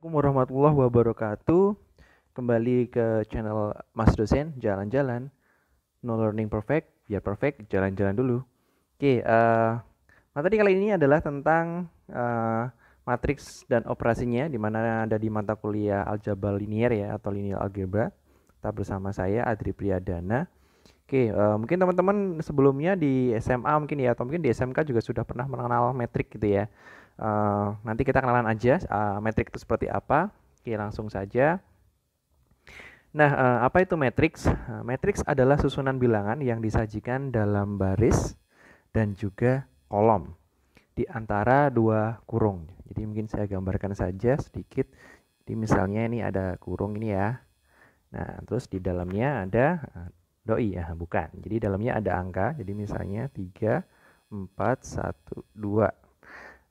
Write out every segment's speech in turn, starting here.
Assalamualaikum warahmatullahi wabarakatuh. Kembali ke channel Mas Dosen, jalan-jalan. No learning perfect, biar perfect, jalan-jalan dulu. Oke, materi kali ini adalah tentang matriks dan operasinya, di mana ada di mata kuliah aljabar linier ya, atau linear algebra. Tetap bersama saya, Adri Priyadana. Oke, mungkin teman-teman sebelumnya di SMA mungkin ya, atau mungkin di SMK juga sudah pernah mengenal metrik gitu ya. Nanti kita kenalan aja metrik itu seperti apa. Oke, langsung saja. Nah, apa itu matriks? Matriks adalah susunan bilangan yang disajikan dalam baris dan juga kolom di antara dua kurung. Jadi mungkin saya gambarkan saja sedikit. Jadi misalnya ini ada kurung ini ya. Nah, terus di dalamnya ada doi ya, bukan. Jadi dalamnya ada angka. Jadi misalnya 3, 4, 1, 2.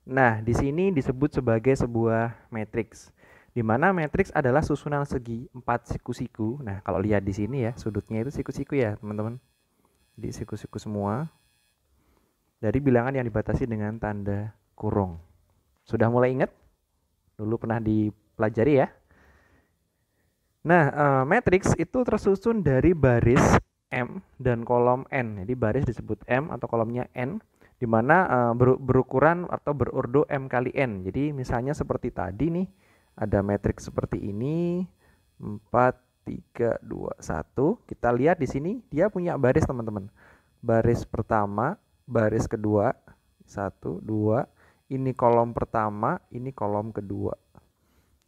Nah, di sini disebut sebagai sebuah matriks, di mana matriks adalah susunan segi 4 siku-siku. Nah, kalau lihat di sini ya, sudutnya itu siku-siku ya, teman-teman. Di siku-siku semua dari bilangan yang dibatasi dengan tanda kurung. Sudah mulai ingat? Dulu pernah dipelajari ya. Nah, matriks itu tersusun dari baris M dan kolom N. Jadi baris disebut M atau kolomnya N, di mana berukuran atau berurdu M kali N. Jadi misalnya seperti tadi nih, ada matriks seperti ini, 4, 3, 2, 1. Kita lihat di sini dia punya baris teman-teman. Baris pertama, baris kedua, 1, 2. Ini kolom pertama, ini kolom kedua.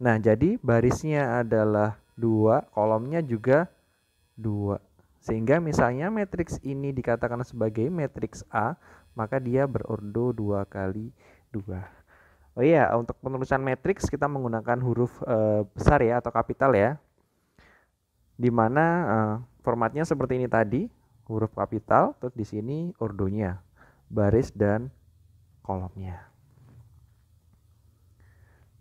Nah, jadi barisnya adalah 2, kolomnya juga 2. Sehingga misalnya matriks ini dikatakan sebagai matriks A, maka dia berordo 2 kali 2. Oh iya, untuk penulisan matriks kita menggunakan huruf besar ya atau kapital ya. Dimana formatnya seperti ini tadi, huruf kapital, terus di sini ordonya, baris dan kolomnya.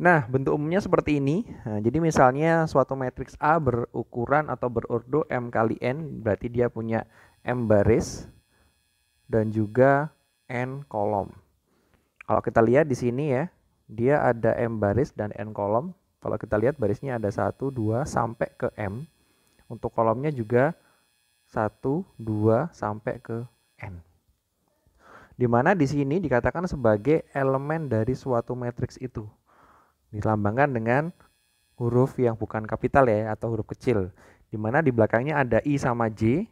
Nah, bentuk umumnya seperti ini. Nah, jadi misalnya suatu matriks A berukuran atau berordo M kali N, berarti dia punya M baris dan juga N kolom. Kalau kita lihat di sini ya, dia ada M baris dan N kolom. Kalau kita lihat barisnya ada 1, 2, sampai ke M. Untuk kolomnya juga 1, 2, sampai ke N. Dimana di sini dikatakan sebagai elemen dari suatu matriks itu. Dilambangkan dengan huruf yang bukan kapital ya atau huruf kecil, di mana di belakangnya ada I sama J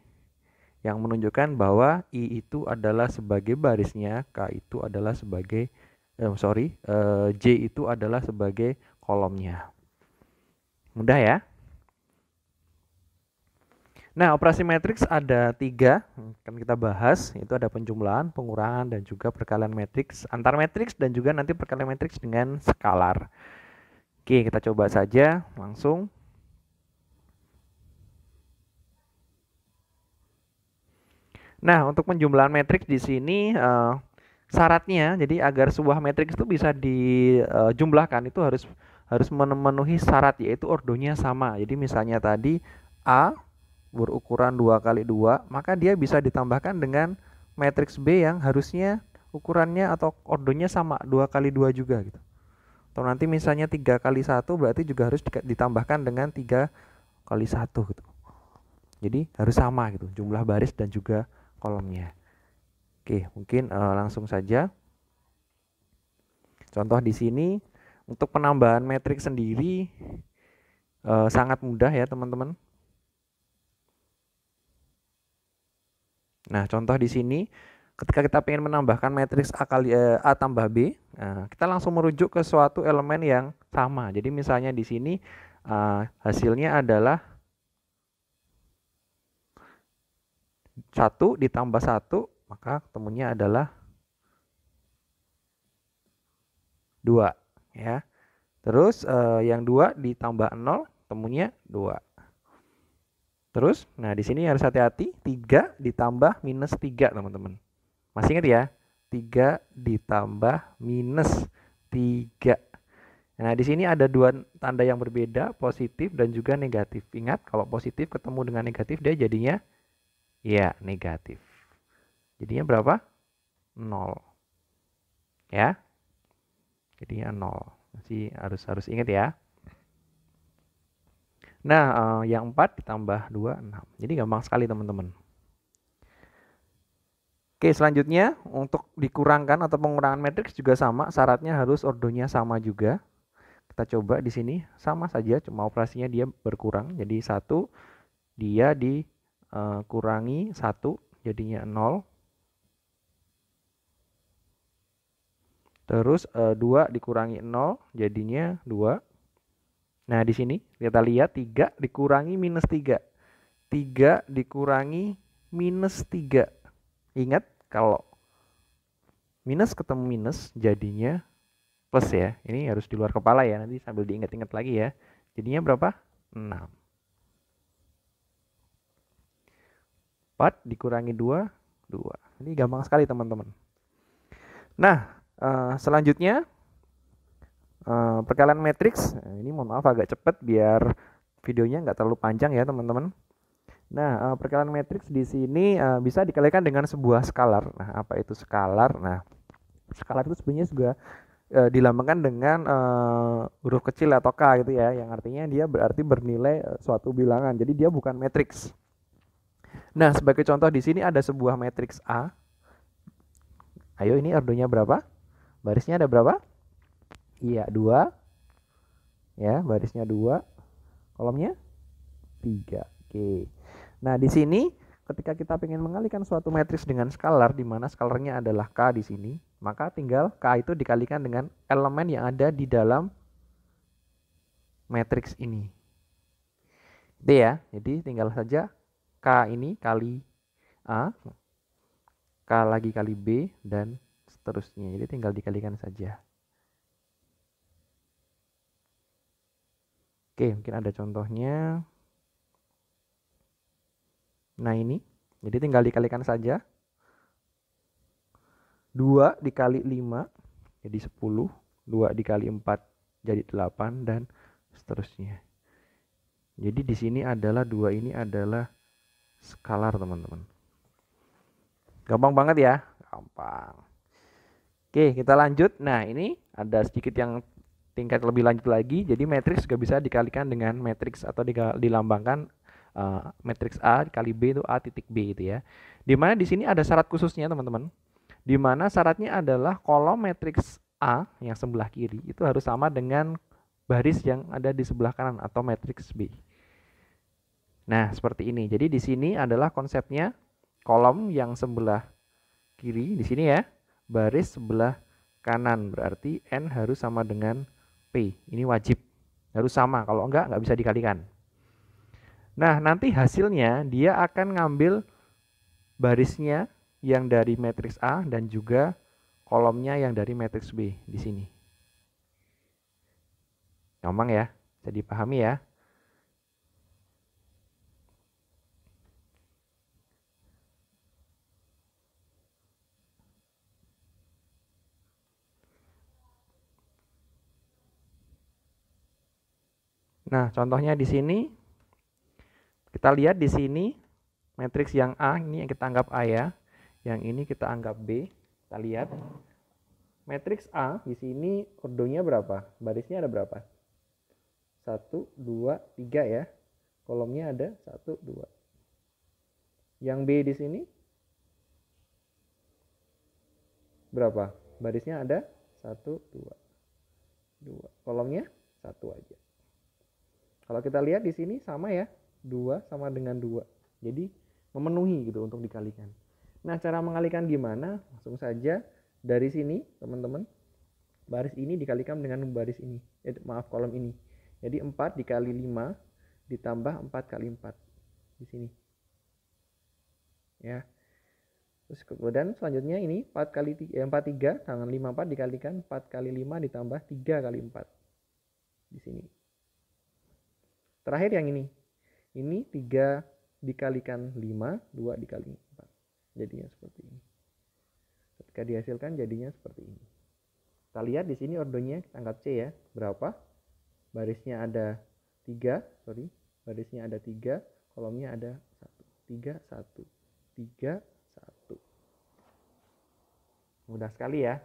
yang menunjukkan bahwa I itu adalah sebagai barisnya, K itu adalah sebagai J itu adalah sebagai kolomnya. Mudah ya. Nah, operasi matriks ada 3, kan kita bahas, itu ada penjumlahan, pengurangan, dan juga perkalian matriks, antar matriks, dan juga nanti perkalian matriks dengan skalar. Oke, kita coba saja langsung. Nah, untuk penjumlahan matriks di sini syaratnya, jadi agar sebuah matriks itu bisa dijumlahkan itu harus memenuhi syarat, yaitu ordonya sama. Jadi misalnya tadi A berukuran 2 kali 2, maka dia bisa ditambahkan dengan matriks B yang harusnya ukurannya atau ordonya sama 2 kali 2 juga gitu. Atau nanti misalnya 3 kali 1 berarti juga harus ditambahkan dengan 3 kali 1 gitu. Jadi harus sama gitu jumlah baris dan juga kolomnya. Oke, mungkin langsung saja. Contoh di sini untuk penambahan matriks sendiri sangat mudah ya teman-teman. Nah, contoh di sini ketika kita ingin menambahkan matriks A kali A tambah B, kita langsung merujuk ke suatu elemen yang sama. Jadi misalnya di sini hasilnya adalah 1 ditambah 1, maka ketemunya adalah 2 ya. Terus yang 2 ditambah 0, temunya 2. Terus, nah di sini harus hati-hati, 3 ditambah minus 3, teman-teman. Masih ingat ya? 3 ditambah minus 3. Nah, di sini ada dua tanda yang berbeda, positif dan juga negatif. Ingat, kalau positif ketemu dengan negatif, dia jadinya ya negatif. Jadinya berapa? 0. Ya. Jadinya 0. Masih harus ingat ya. Nah, yang 4 ditambah 2, 6. Jadi gampang sekali teman-teman. Oke, selanjutnya untuk dikurangkan atau pengurangan matriks juga sama, syaratnya harus ordonya sama juga. Kita coba di sini sama saja, cuma operasinya dia berkurang. Jadi 1 dia dikurangi 1 jadinya 0. Terus 2 dikurangi 0 jadinya 2. Nah, di sini kita lihat 3 dikurangi minus 3. 3 dikurangi minus 3. Ingat kalau minus ketemu minus jadinya plus ya. Ini harus di luar kepala ya. Nanti sambil diingat-ingat lagi ya. Jadinya berapa? 6. 4 dikurangi 2, 2. Ini gampang sekali teman-teman. Nah, selanjutnya perkalian matriks. Ini mohon maaf agak cepat biar videonya nggak terlalu panjang ya teman-teman. Nah, perkalian matriks di sini bisa dikalikan dengan sebuah skalar. Nah, apa itu skalar? Nah, skalar itu sebenarnya juga dilambangkan dengan huruf kecil atau K gitu ya, yang artinya dia berarti bernilai suatu bilangan. Jadi dia bukan matriks. Nah, sebagai contoh di sini ada sebuah matriks A. Ayo, ini ordonya berapa? Barisnya ada berapa? Iya, 2. Ya, barisnya 2. Kolomnya 3. Oke. Nah, di sini ketika kita ingin mengalihkan suatu matriks dengan skalar, di mana skalarnya adalah K di sini, maka tinggal K itu dikalikan dengan elemen yang ada di dalam matriks ini. Itu ya. Jadi tinggal saja K ini kali A, K lagi kali B, dan seterusnya. Jadi tinggal dikalikan saja. Oke, mungkin ada contohnya. Nah, ini. Jadi tinggal dikalikan saja. 2 dikali 5 jadi 10. 2 dikali 4 jadi 8, dan seterusnya. Jadi di sini adalah 2 ini adalah skalar, teman-teman. Gampang banget ya? Gampang. Oke, kita lanjut. Nah, ini ada sedikit yang tingkat lebih lanjut lagi. Jadi matriks juga bisa dikalikan dengan matriks atau dilambangkan matriks A dikali B itu A titik B itu ya. Dimana di sini ada syarat khususnya teman-teman. Dimana syaratnya adalah kolom matriks A yang sebelah kiri itu harus sama dengan baris yang ada di sebelah kanan atau matriks B. Nah, seperti ini. Jadi di sini adalah konsepnya kolom yang sebelah kiri di sini ya, baris sebelah kanan, berarti N harus sama dengan P. Ini wajib harus sama, kalau enggak bisa dikalikan. Nah, nanti hasilnya dia akan ngambil barisnya yang dari matriks A dan juga kolomnya yang dari matriks B di sini. Gampang ya, bisa dipahami ya. Nah, contohnya di sini kita lihat di sini matriks yang A ini yang kita anggap A ya. Yang ini kita anggap B. Kita lihat matriks A di sini ordonya berapa? Barisnya ada berapa? 1, 2, 3 ya. Kolomnya ada 1, 2. Yang B di sini berapa? Barisnya ada 1, 2. 2. Kolomnya 1 aja. Kalau kita lihat di sini sama ya. 2 sama dengan 2. Jadi memenuhi gitu untuk dikalikan. Nah, cara mengalihkan gimana? Langsung saja dari sini, teman-teman. Baris ini dikalikan dengan baris ini. Kolom ini. Jadi 4 dikali 5 ditambah 4 kali 4 di sini. Ya. Terus kemudian selanjutnya ini 4 kali 3, 43 dengan 54 dikalikan 4 kali 5 ditambah 3 kali 4 di sini. Terakhir yang ini. Ini 3 dikalikan 5, 2 dikali 4. Jadinya seperti ini. Ketika dihasilkan jadinya seperti ini. Kita lihat di sini ordonya kita anggap C ya. Berapa? Barisnya ada 3, barisnya ada 3, kolomnya ada 1. 3, 1. 3, 1. Mudah sekali ya.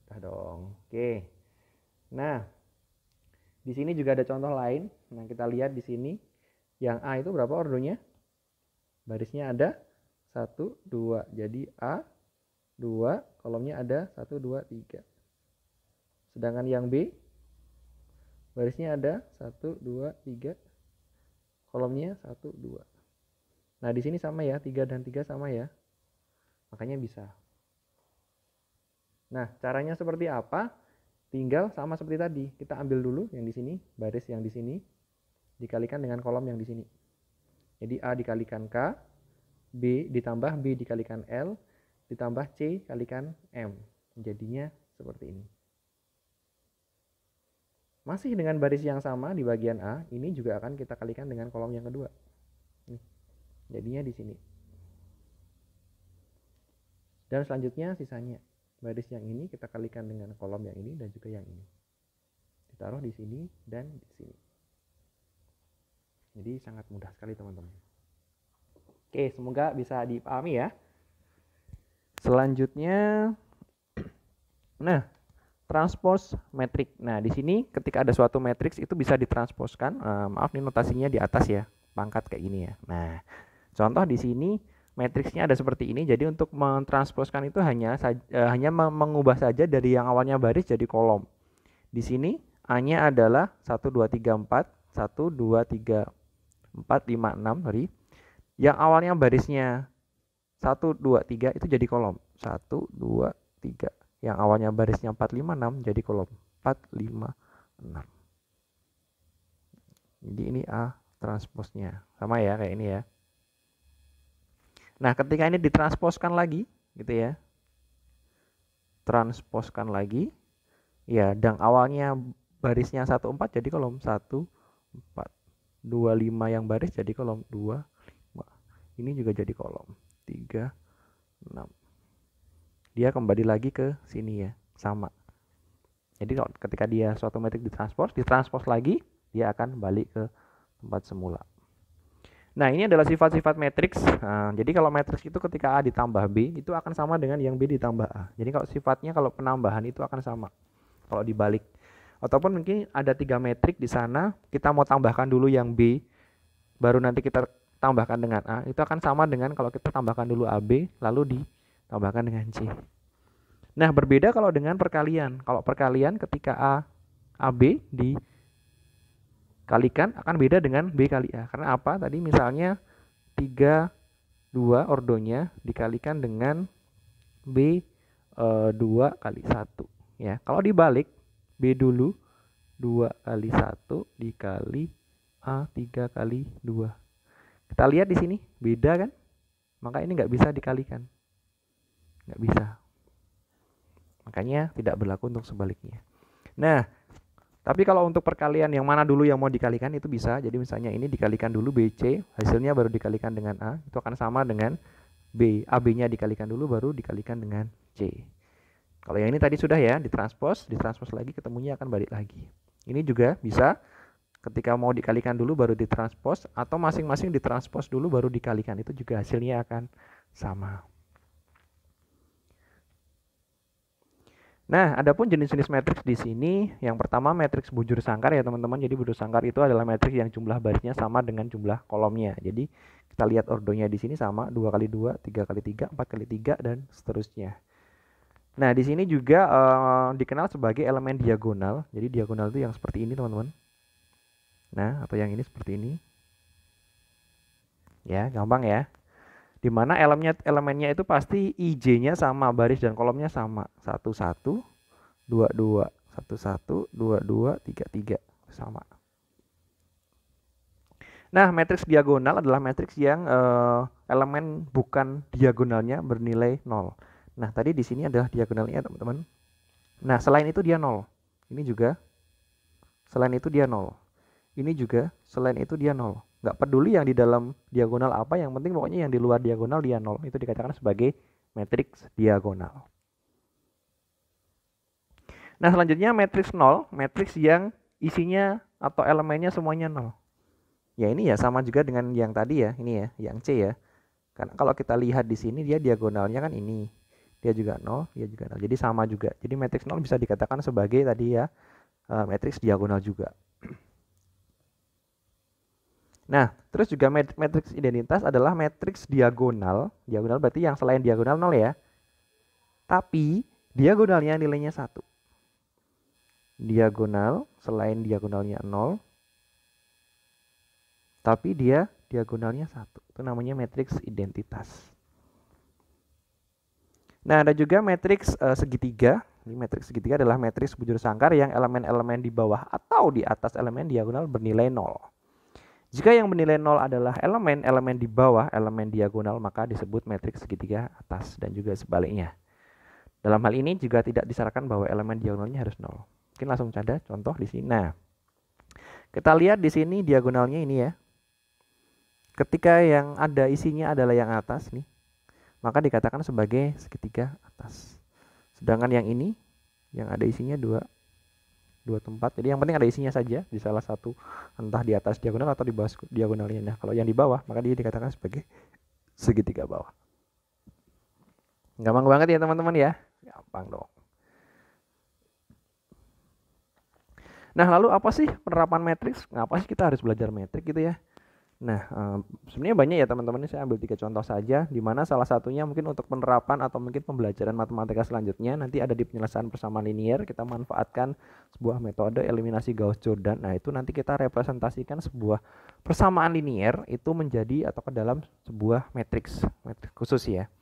Mudah dong. Oke. Nah, Di sini juga ada contoh lain. Nah, kita lihat di sini. Yang A itu berapa ordonya? Barisnya ada 1, 2. Jadi A, 2, kolomnya ada 1, 2, 3. Sedangkan yang B, barisnya ada 1, 2, 3. Kolomnya 1, 2. Nah, di sini sama ya, 3 dan 3 sama ya. Makanya bisa. Nah, caranya seperti apa? Tinggal sama seperti tadi. Kita ambil dulu yang di sini, baris yang di sini dikalikan dengan kolom yang di sini. Jadi A dikalikan K, B ditambah B dikalikan L, ditambah C kalikan M. Jadinya seperti ini. Masih dengan baris yang sama di bagian A, ini juga akan kita kalikan dengan kolom yang kedua. Nih, jadinya di sini. Dan selanjutnya sisanya. Baris yang ini kita kalikan dengan kolom yang ini dan juga yang ini. Ditaruh di sini dan di sini. Jadi sangat mudah sekali teman-teman. Oke, semoga bisa dipahami ya. Selanjutnya, nah, transpose metrik. Nah, di sini ketika ada suatu matriks itu bisa ditransposkan. Maaf nih notasinya di atas ya, pangkat kayak gini ya. Nah, contoh di sini matriksnya ada seperti ini. Jadi untuk mentransposkan itu hanya mengubah saja dari yang awalnya baris jadi kolom. Di sini A-nya adalah 1 2 3 4, 1 2 3 4 5 6, sorry. Yang awalnya barisnya 1 2 3 itu jadi kolom. 1 2 3. Yang awalnya barisnya 4 5 6 jadi kolom. 4 5 6. Jadi ini A transposnya. Sama ya kayak ini ya. Nah, ketika ini ditransposkan lagi, gitu ya. Transposkan lagi. Ya, dan awalnya barisnya 1 4 jadi kolom 1 4. 2 5 yang baris jadi kolom 2 5. Ini juga jadi kolom 3 6. Dia kembali lagi ke sini ya, sama. Jadi ketika dia suatu metrik ditranspos lagi, dia akan balik ke tempat semula. Nah, ini adalah sifat-sifat matriks. Nah, jadi kalau matriks itu ketika A ditambah B, itu akan sama dengan yang B ditambah A. Jadi kalau sifatnya kalau penambahan itu akan sama. Kalau dibalik. Ataupun mungkin ada 3 metrik di sana, kita mau tambahkan dulu yang B, baru nanti kita tambahkan dengan A. Itu akan sama dengan kalau kita tambahkan dulu AB, lalu ditambahkan dengan C. Nah, berbeda kalau dengan perkalian. Kalau perkalian ketika AB dikalikan akan beda dengan B kali A. Karena apa? Tadi misalnya 3, 2 ordonya dikalikan dengan B 2 kali 1. Ya, kalau dibalik, B dulu 2 kali 1 dikali A 3 kali 2. Kita lihat di sini, beda kan? Maka ini nggak bisa dikalikan. Nggak bisa. Makanya tidak berlaku untuk sebaliknya. Nah, tapi kalau untuk perkalian yang mana dulu yang mau dikalikan itu bisa. Jadi misalnya ini dikalikan dulu BC, hasilnya baru dikalikan dengan A. Itu akan sama dengan B. AB-nya dikalikan dulu baru dikalikan dengan C. Kalau yang ini tadi sudah ya, ditranspos lagi ketemunya akan balik lagi. Ini juga bisa ketika mau dikalikan dulu baru ditranspos atau masing-masing ditranspos dulu baru dikalikan. Itu juga hasilnya akan sama. Nah, adapun jenis-jenis matriks di sini, yang pertama matriks bujur sangkar ya teman-teman. Jadi bujur sangkar itu adalah matriks yang jumlah barisnya sama dengan jumlah kolomnya. Jadi kita lihat ordonya di sini sama 2 kali 2, 3 kali 3, 4 kali 3 dan seterusnya. Nah, di sini juga dikenal sebagai elemen diagonal. Jadi diagonal itu yang seperti ini teman-teman. Nah, atau yang ini seperti ini. Ya, gampang ya. Dimana elemennya itu pasti IJ-nya sama, baris dan kolomnya sama. 1 1 2 2 1 1 2 2 3 3 sama. Nah, matriks diagonal adalah matriks yang elemen bukan diagonalnya bernilai 0. Nah, tadi di sini adalah diagonalnya teman-teman. Nah, selain itu dia 0. Ini juga selain itu dia 0. Ini juga selain itu dia 0. Nggak peduli yang di dalam diagonal apa, yang penting pokoknya yang di luar diagonal dia 0. Itu dikatakan sebagai matriks diagonal. Nah, selanjutnya matriks 0, matriks yang isinya atau elemennya semuanya 0. Ya, ini ya sama juga dengan yang tadi ya, ini ya, yang C ya. Karena kalau kita lihat di sini dia diagonalnya kan ini. Dia juga 0, dia juga 0. Jadi sama juga. Jadi matriks 0 bisa dikatakan sebagai tadi ya matriks diagonal juga. Nah, terus juga matriks identitas adalah matriks diagonal. Diagonal berarti yang selain diagonal 0 ya. Tapi diagonalnya nilainya 1. Diagonal selain diagonalnya 0, tapi dia diagonalnya 1. Itu namanya matriks identitas. Nah, ada juga matriks segitiga. Ini matriks segitiga adalah matriks bujur sangkar yang elemen-elemen di bawah atau di atas elemen diagonal bernilai 0. Jika yang bernilai 0 adalah elemen-elemen di bawah elemen diagonal, maka disebut matriks segitiga atas, dan juga sebaliknya. Dalam hal ini juga tidak disyaratkan bahwa elemen diagonalnya harus 0. Mungkin langsung ada contoh di sini. Nah, kita lihat di sini diagonalnya ini ya. Ketika yang ada isinya adalah yang atas nih, maka dikatakan sebagai segitiga atas. Sedangkan yang ini yang ada isinya dua tempat. Jadi yang penting ada isinya saja di salah satu, entah di atas diagonal atau di bawah diagonalnya. Nah, kalau yang di bawah maka dia dikatakan sebagai segitiga bawah. Gampang banget ya teman-teman ya. Gampang dong. Nah, lalu apa sih penerapan matriks? Ngapa sih kita harus belajar metrik gitu ya? Nah, sebenarnya banyak ya teman-teman. Ini saya ambil 3 contoh saja, di mana salah satunya mungkin untuk penerapan atau mungkin pembelajaran matematika selanjutnya nanti ada di penyelesaian persamaan linier. Kita manfaatkan sebuah metode eliminasi Gauss-Jordan. Nah, itu nanti kita representasikan sebuah persamaan linier itu menjadi atau ke dalam sebuah matriks khusus ya.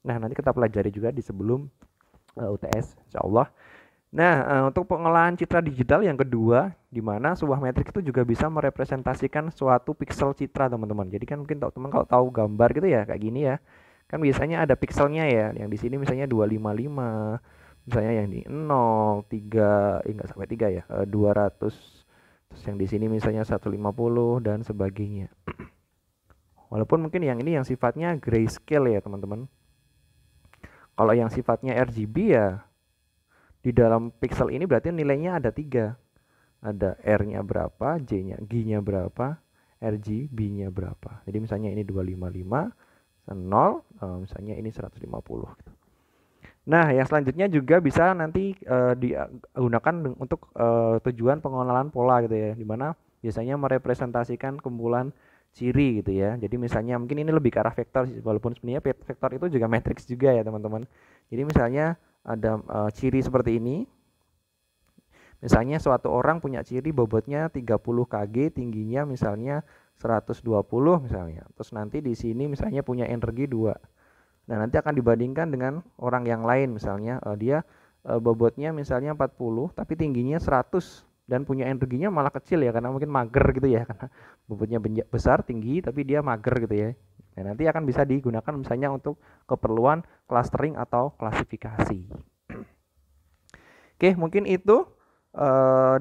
Nah, nanti kita pelajari juga di sebelum UTS insyaallah. Nah, untuk pengolahan citra digital yang kedua, di mana sebuah matriks itu juga bisa merepresentasikan suatu piksel citra, teman-teman. Jadi kan mungkin teman-teman kalau tahu gambar gitu ya, kayak gini ya. Kan biasanya ada pikselnya ya, yang di sini misalnya 255, misalnya yang di 0, 3, enggak sampai 3 ya, 200. Terus yang di sini misalnya 150 dan sebagainya. Walaupun mungkin yang ini yang sifatnya grayscale ya, teman-teman. Kalau yang sifatnya RGB ya, di dalam pixel ini berarti nilainya ada 3. Ada R-nya berapa, G-nya, G-nya berapa, RGB-nya berapa. Jadi misalnya ini 255, 0, misalnya ini 150 gitu. Nah, yang selanjutnya juga bisa nanti digunakan untuk tujuan pengenalan pola gitu ya, dimana biasanya merepresentasikan kumpulan ciri gitu ya. Jadi misalnya mungkin ini lebih ke arah vektor, walaupun sebenarnya vektor itu juga matriks juga ya teman-teman. Jadi misalnya ada ciri seperti ini. Misalnya suatu orang punya ciri bobotnya 30 kg, tingginya misalnya 120 misalnya. Terus nanti di sini misalnya punya energi 2. Nah, nanti akan dibandingkan dengan orang yang lain, misalnya dia bobotnya misalnya 40 tapi tingginya 100 dan punya energinya malah kecil ya, karena mungkin mager gitu ya, karena bobotnya besar, tinggi tapi dia mager gitu ya. Nah, nanti akan bisa digunakan misalnya untuk keperluan clustering atau klasifikasi. Oke, mungkin itu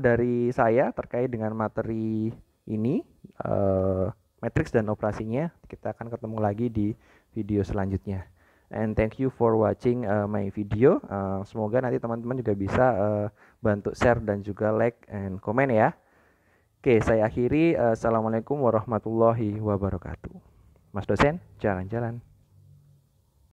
dari saya terkait dengan materi ini, matriks dan operasinya. Kita akan ketemu lagi di video selanjutnya. And thank you for watching my video. Semoga nanti teman-teman juga bisa bantu share dan juga like and comment ya. Oke, saya akhiri. Assalamualaikum warahmatullahi wabarakatuh. Mas dosen, jalan-jalan.